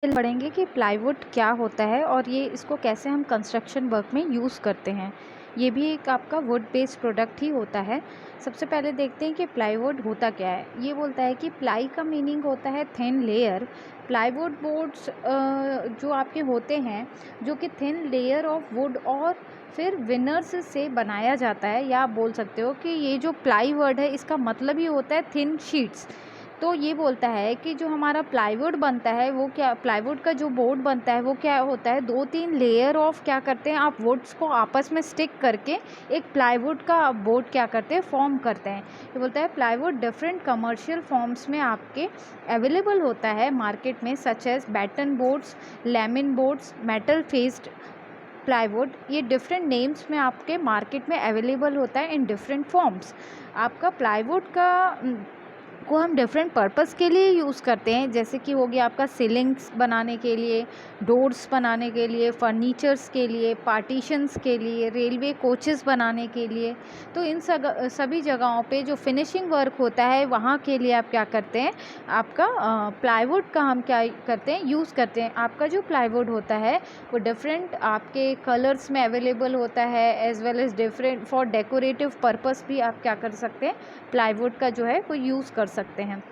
पढ़ेंगे कि प्लाईवुड क्या होता है और ये इसको कैसे हम कंस्ट्रक्शन वर्क में यूज़ करते हैं। ये भी एक आपका वुड बेस्ड प्रोडक्ट ही होता है। सबसे पहले देखते हैं कि प्लाईवुड होता क्या है। ये बोलता है कि प्लाई का मीनिंग होता है थिन लेयर। प्लाईवुड बोर्ड्स जो आपके होते हैं, जो कि थिन लेयर ऑफ वुड और फिर विनर्स से बनाया जाता है, या आप बोल सकते हो कि ये जो प्लाई वर्ड है इसका मतलब ही होता है थिन शीट्स। तो ये बोलता है कि जो हमारा प्लाईवुड बनता है वो क्या, प्लाईवुड का जो बोर्ड बनता है वो क्या होता है, 2-3 लेयर ऑफ क्या करते हैं आप वुड्स को आपस में स्टिक करके एक प्लाईवुड का बोर्ड क्या करते हैं फॉर्म करते हैं। ये बोलता है प्लाईवुड डिफरेंट कमर्शियल फॉर्म्स में आपके अवेलेबल होता है मार्केट में, such as batten boards, lamin boards, metal faced plywood. ये डिफरेंट नेम्स में आपके मार्केट में अवेलेबल होता है इन डिफरेंट फॉर्म्स। आपका प्लाईवुड का को हम डिफरेंट पर्पस के लिए यूज़ करते हैं, जैसे कि हो गया आपका सीलिंग्स बनाने के लिए, डोर्स बनाने के लिए, फर्नीचर्स के लिए, पार्टीशंस के लिए, रेलवे कोचेस बनाने के लिए। तो इन सभी जगहों पे जो फिनिशिंग वर्क होता है वहाँ के लिए आप क्या करते हैं, आपका प्लाईवुड का हम क्या करते हैं, यूज़ करते हैं। आपका जो प्लाईवुड होता है वो डिफरेंट आपके कलर्स में अवेलेबल होता है, as well as different for decorative purpose भी आप क्या कर सकते हैं, प्लाईवुड का जो है वो यूज़ कर सकते हैं।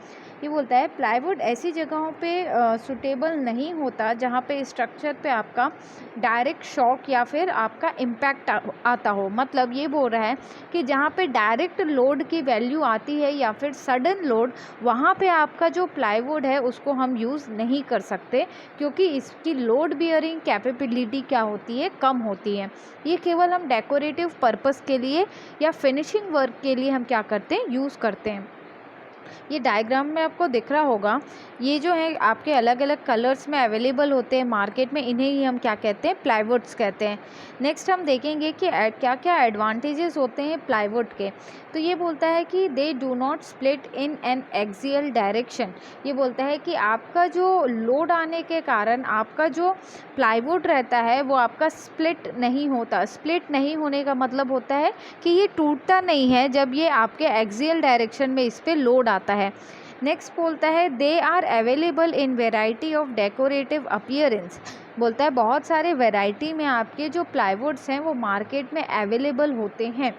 ये बोलता है प्लाईवुड ऐसी जगहों पे सूटेबल नहीं होता जहाँ पे स्ट्रक्चर पे आपका डायरेक्ट शॉक या फिर आपका इम्पैक्ट आता हो। मतलब ये बोल रहा है कि जहाँ पे डायरेक्ट लोड की वैल्यू आती है या फिर सडन लोड, वहाँ पे आपका जो प्लाईवुड है उसको हम यूज़ नहीं कर सकते, क्योंकि इसकी लोड बियरिंग कैपेबिलिटी क्या होती है, कम होती है। ये केवल हम डेकोरेटिव पर्पस के लिए या फिनिशिंग वर्क के लिए हम क्या करते हैं, यूज़ करते हैं। ये डायग्राम में आपको दिख रहा होगा, ये जो है आपके अलग अलग कलर्स में अवेलेबल होते हैं मार्केट में, इन्हें ही हम क्या कहते हैं, प्लाईवुड्स कहते हैं। नेक्स्ट हम देखेंगे कि क्या क्या एडवांटेजेस होते हैं प्लाईवुड के। तो ये बोलता है कि दे do not split in an axial direction. ये बोलता है कि आपका जो लोड आने के कारण आपका जो प्लाईवुड रहता है वो आपका स्प्लिट नहीं होता। स्प्लिट नहीं होने का मतलब होता है कि ये टूटता नहीं है जब ये आपके एक्सियल डायरेक्शन में इस पर लोड आता है। नेक्स्ट बोलता है they are available in variety of decorative appearance. बोलता है बहुत सारे वेराइटी में आपके जो प्लाईवुड्स हैं वो मार्केट में अवेलेबल होते हैं।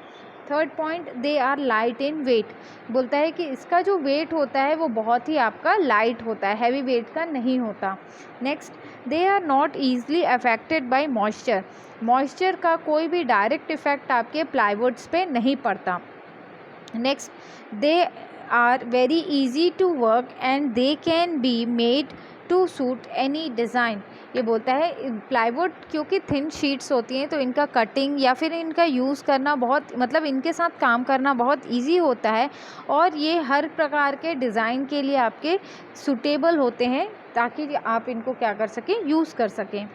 Third point, they are light in weight. बोलता है कि इसका जो वेट होता है वो बहुत ही आपका लाइट होता है, हैवी वेट का नहीं होता। Next, they are not easily affected by moisture. Moisture का कोई भी डायरेक्ट इफेक्ट आपके प्लाईवुड्स पे नहीं पड़ता। Next, they are very easy to work and they can be made to suit any design. ये बोलता है प्लाईवुड क्योंकि थिन शीट्स होती हैं तो इनका कटिंग या फिर इनका यूज़ करना बहुत, मतलब इनके साथ काम करना बहुत इजी होता है, और ये हर प्रकार के डिज़ाइन के लिए आपके सूटेबल होते हैं, ताकि आप इनको क्या कर सकें, यूज़ कर सकें।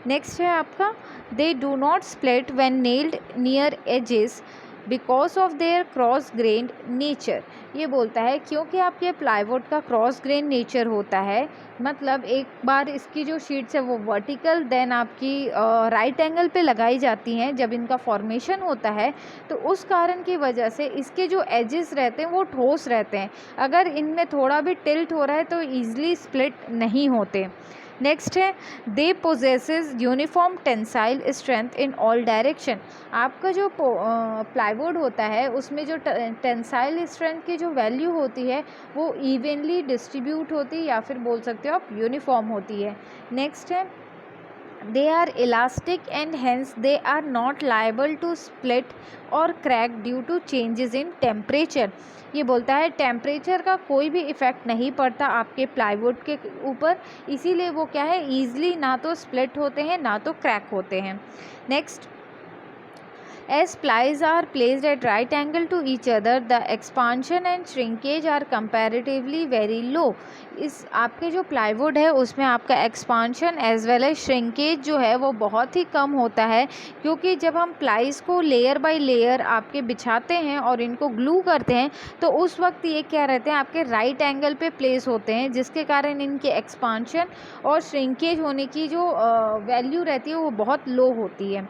नेक्स्ट है आपका they do not split when nailed near edges because of their cross grained nature. ये बोलता है क्योंकि आपके प्लाईवुड का क्रॉस ग्रेन नेचर होता है, मतलब एक बार इसकी जो शीट्स है वो वर्टिकल देन आपकी राइट एंगल पे लगाई जाती हैं जब इनका फॉर्मेशन होता है, तो उस कारण की वजह से इसके जो एजेस रहते हैं वो ठोस रहते हैं। अगर इनमें थोड़ा भी टिल्ट हो रहा है तो ईजिली स्प्लिट नहीं होते। नेक्स्ट है they possesses uniform tensile strength in all direction. आपका जो प्लाईवुड होता है उसमें जो टेंसाइल स्ट्रेंथ की जो वैल्यू होती है वो इवनली डिस्ट्रीब्यूट होती है, या फिर बोल सकते हो आप यूनिफॉर्म होती है। नेक्स्ट है they are elastic and hence they are not liable to split or crack due to changes in temperature। ये बोलता है टेम्परेचर का कोई भी इफ़ेक्ट नहीं पड़ता आपके प्लाईवुड के ऊपर, इसीलिए वो क्या है, ईजिली ना तो स्प्लिट होते हैं ना तो क्रैक होते हैं। Next, as plies are placed at right angle to each other the expansion and shrinkage are comparatively very low। इस आपके जो प्लाईवुड है उसमें आपका expansion as well as shrinkage जो है वो बहुत ही कम होता है, क्योंकि जब हम प्लाईज को लेयर बाय लेयर आपके बिछाते हैं और इनको ग्लू करते हैं तो उस वक्त ये क्या रहते हैं, आपके राइट एंगल पे प्लेस होते हैं, जिसके कारण इनके एक्सपांशन और श्रिंकेज होने की जो वैल्यू रहती है वो बहुत लो होती है।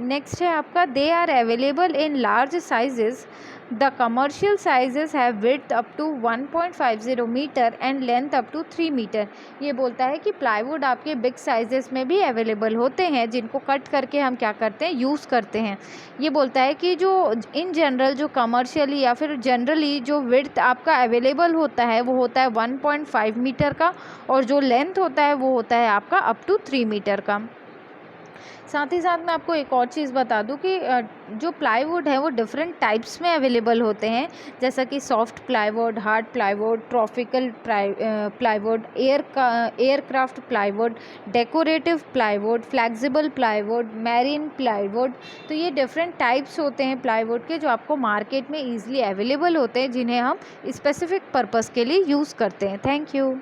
नेक्स्ट है आपका they are available in large sizes. The commercial sizes have width up to 1.50 metre and length up to 3 metre. ये बोलता है कि प्लाईवुड आपके बिग साइजेस में भी अवेलेबल होते हैं, जिनको कट करके हम क्या करते हैं, यूज़ करते हैं। ये बोलता है कि जो इन जनरल जो कमर्शियली या फिर जनरली जो विड्थ आपका अवेलेबल होता है वो होता है 1.5 मीटर का, और जो लेंथ होता है वो होता है आपका अप टू 3 मीटर का। साथ ही साथ मैं आपको एक और चीज़ बता दूं कि जो प्लाईवुड है वो डिफरेंट टाइप्स में अवेलेबल होते हैं, जैसा कि soft plywood, hard plywood, tropical plywood, aircraft plywood, decorative plywood, flexible plywood, marine plywood. तो ये डिफरेंट टाइप्स होते हैं प्लाईवुड के, जो आपको मार्केट में ईजिली अवेलेबल होते हैं, जिन्हें हम स्पेसिफिक पर्पज़ के लिए यूज़ करते हैं। Thank you.